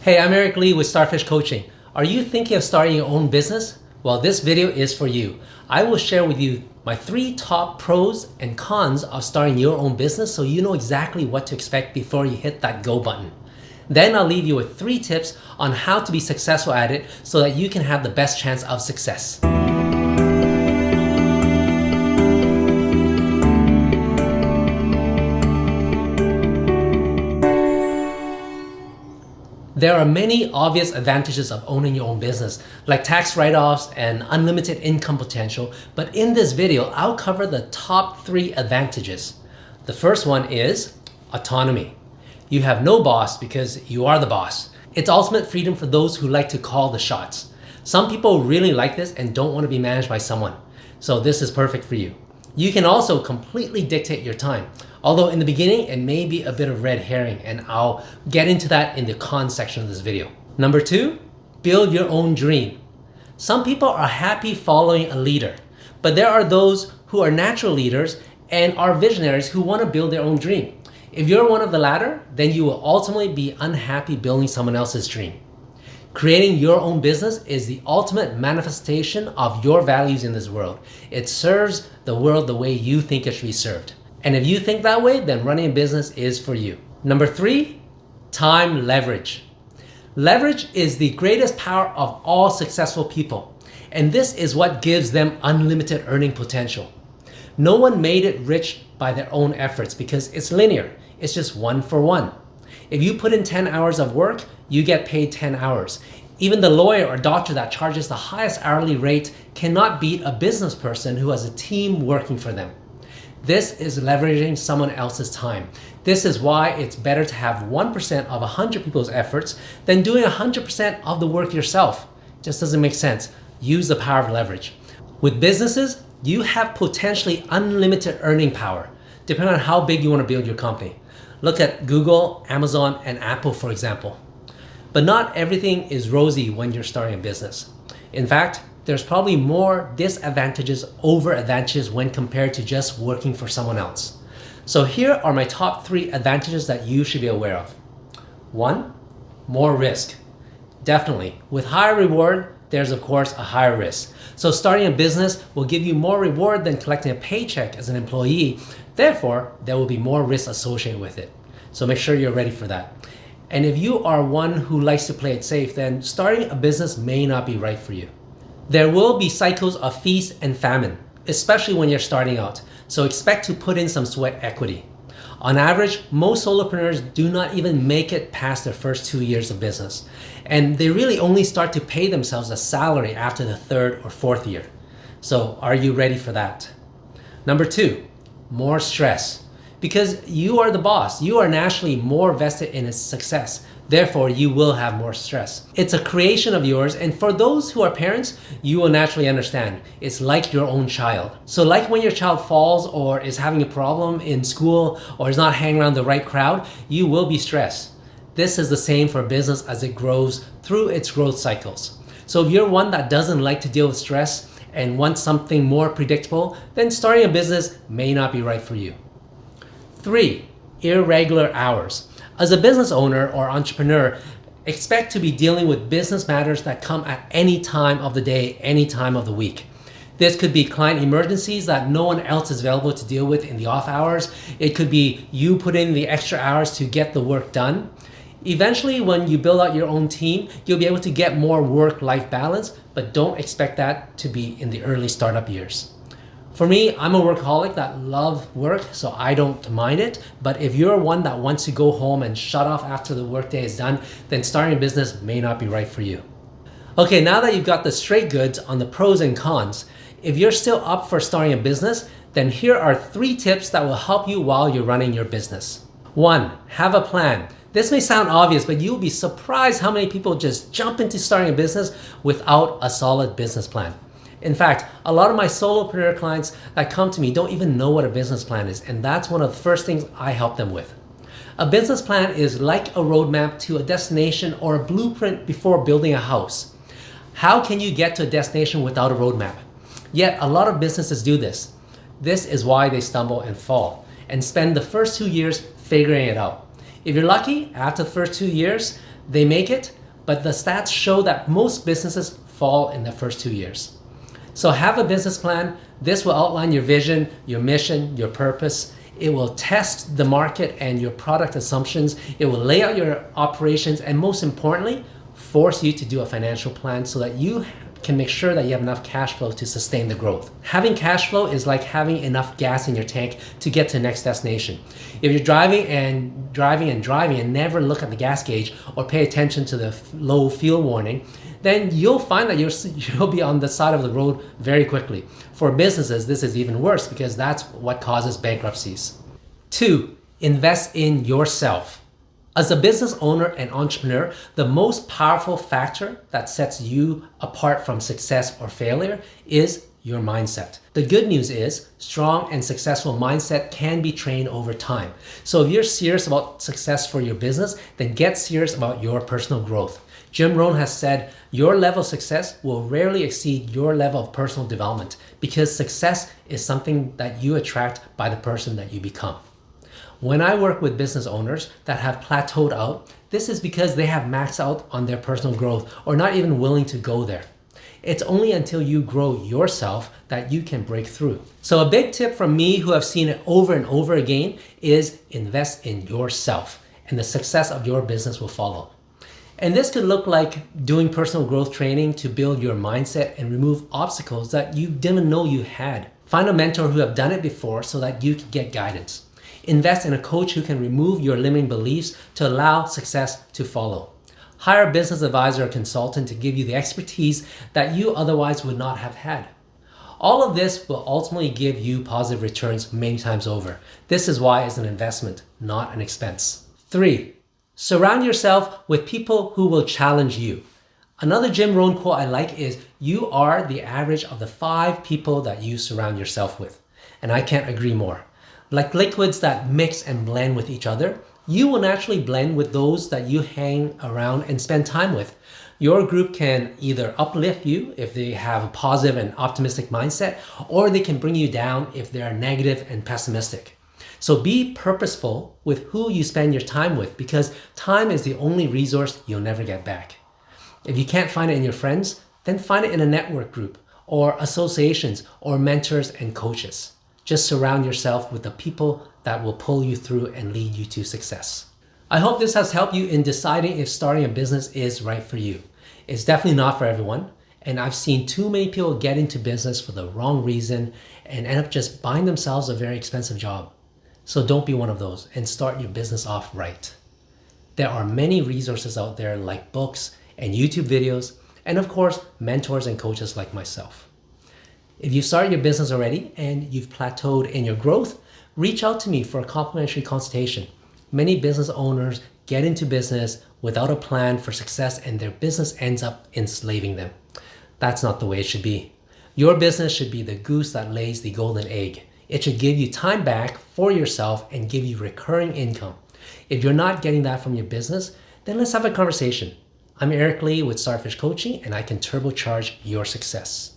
Hey, I'm Eric Lee with Starfish Coaching. Are you thinking of starting your own business? Well, this video is for you. I will share with you my 3 top pros and cons of starting your own business so you know exactly what to expect before you hit that go button. Then I'll leave you with 3 tips on how to be successful at it so that you can have the best chance of success. There are many obvious advantages of owning your own business, like tax write-offs and unlimited income potential, but in this video, I'll cover the top 3 advantages. The first one is autonomy. You have no boss because you are the boss. It's ultimate freedom for those who like to call the shots. Some people really like this and don't want to be managed by someone, so this is perfect for you. You can also completely dictate your time. Although in the beginning, it may be a bit of red herring, and I'll get into that in the cons section of this video. Number 2, build your own dream. Some people are happy following a leader, but there are those who are natural leaders and are visionaries who want to build their own dream. If you're one of the latter, then you will ultimately be unhappy building someone else's dream. Creating your own business is the ultimate manifestation of your values in this world. It serves the world the way you think it should be served. And if you think that way, then running a business is for you. Number 3, time leverage. Leverage is the greatest power of all successful people, and this is what gives them unlimited earning potential. No one made it rich by their own efforts because it's linear. It's just 1 for 1. If you put in 10 hours of work, you get paid 10 hours. Even the lawyer or doctor that charges the highest hourly rate cannot beat a business person who has a team working for them. This is leveraging someone else's time. This is why it's better to have 1% of 100 people's efforts than doing 100% of the work yourself. Just doesn't make sense. Use the power of leverage. With businesses, you have potentially unlimited earning power, depending on how big you want to build your company. Look at Google, Amazon, and Apple, for example. But not everything is rosy when you're starting a business. In fact, there's probably more disadvantages over advantages when compared to just working for someone else. So here are my top 3 advantages that you should be aware of. 1, more risk. Definitely, with higher reward, there's of course a higher risk. So starting a business will give you more reward than collecting a paycheck as an employee. Therefore, there will be more risk associated with it. So make sure you're ready for that. And if you are one who likes to play it safe, then starting a business may not be right for you. There will be cycles of feast and famine, especially when you're starting out, so expect to put in some sweat equity. On average, most solopreneurs do not even make it past their first 2 years of business, and they really only start to pay themselves a salary after the 3rd or 4th year. So are you ready for that? Number 2, more stress. Because you are the boss, you are naturally more vested in its success. Therefore, you will have more stress. It's a creation of yours, and for those who are parents, you will naturally understand. It's like your own child. So like when your child falls or is having a problem in school or is not hanging around the right crowd, you will be stressed. This is the same for business as it grows through its growth cycles. So if you're one that doesn't like to deal with stress and wants something more predictable, then starting a business may not be right for you. 3, irregular hours. As a business owner or entrepreneur, expect to be dealing with business matters that come at any time of the day, any time of the week. This could be client emergencies that no one else is available to deal with in the off hours. It could be you put in the extra hours to get the work done. Eventually, when you build out your own team, you'll be able to get more work-life balance, but don't expect that to be in the early startup years. For me, I'm a workaholic that loves work, so I don't mind it. But if you're one that wants to go home and shut off after the workday is done, then starting a business may not be right for you. Okay, now that you've got the straight goods on the pros and cons, if you're still up for starting a business, then here are 3 tips that will help you while you're running your business. 1, have a plan. This may sound obvious, but you'll be surprised how many people just jump into starting a business without a solid business plan. In fact, a lot of my solopreneur clients that come to me don't even know what a business plan is, and that's one of the first things I help them with. A business plan is like a roadmap to a destination or a blueprint before building a house. How can you get to a destination without a roadmap? Yet a lot of businesses do this. This is why they stumble and fall and spend the first 2 years figuring it out. If you're lucky, after the first 2 years, they make it, but the stats show that most businesses fall in the first 2 years. So have a business plan. This will outline your vision, your mission, your purpose. It will test the market and your product assumptions. It will lay out your operations, and most importantly, force you to do a financial plan so that you can make sure that you have enough cash flow to sustain the growth. Having cash flow is like having enough gas in your tank to get to the next destination. If you're driving and never look at the gas gauge or pay attention to the low fuel warning, then you'll find that you'll be on the side of the road very quickly. For businesses, this is even worse because that's what causes bankruptcies. 2, invest in yourself. As a business owner and entrepreneur, the most powerful factor that sets you apart from success or failure is your mindset. The good news is strong and successful mindset can be trained over time. So if you're serious about success for your business, then get serious about your personal growth. Jim Rohn has said, your level of success will rarely exceed your level of personal development because success is something that you attract by the person that you become. When I work with business owners that have plateaued out, this is because they have maxed out on their personal growth or not even willing to go there. It's only until you grow yourself that you can break through. So a big tip from me who have seen it over and over again is invest in yourself and the success of your business will follow. And this could look like doing personal growth training to build your mindset and remove obstacles that you didn't know you had. Find a mentor who have done it before so that you can get guidance. Invest in a coach who can remove your limiting beliefs to allow success to follow. Hire a business advisor or consultant to give you the expertise that you otherwise would not have had. All of this will ultimately give you positive returns many times over. This is why it's an investment, not an expense. 3, surround yourself with people who will challenge you. Another Jim Rohn quote I like is, you are the average of the 5 people that you surround yourself with. And I can't agree more. Like liquids that mix and blend with each other, you will naturally blend with those that you hang around and spend time with. Your group can either uplift you if they have a positive and optimistic mindset, or they can bring you down if they are negative and pessimistic. So be purposeful with who you spend your time with because time is the only resource you'll never get back. If you can't find it in your friends, then find it in a network group or associations or mentors and coaches. Just surround yourself with the people that will pull you through and lead you to success. I hope this has helped you in deciding if starting a business is right for you. It's definitely not for everyone, and I've seen too many people get into business for the wrong reason and end up just buying themselves a very expensive job. So don't be one of those and start your business off right. There are many resources out there like books and YouTube videos, and of course, mentors and coaches like myself. If you've started your business already and you've plateaued in your growth, reach out to me for a complimentary consultation. Many business owners get into business without a plan for success and their business ends up enslaving them. That's not the way it should be. Your business should be the goose that lays the golden egg. It should give you time back for yourself and give you recurring income. If you're not getting that from your business, then let's have a conversation. I'm Eric Lee with Starfish Coaching and I can turbocharge your success.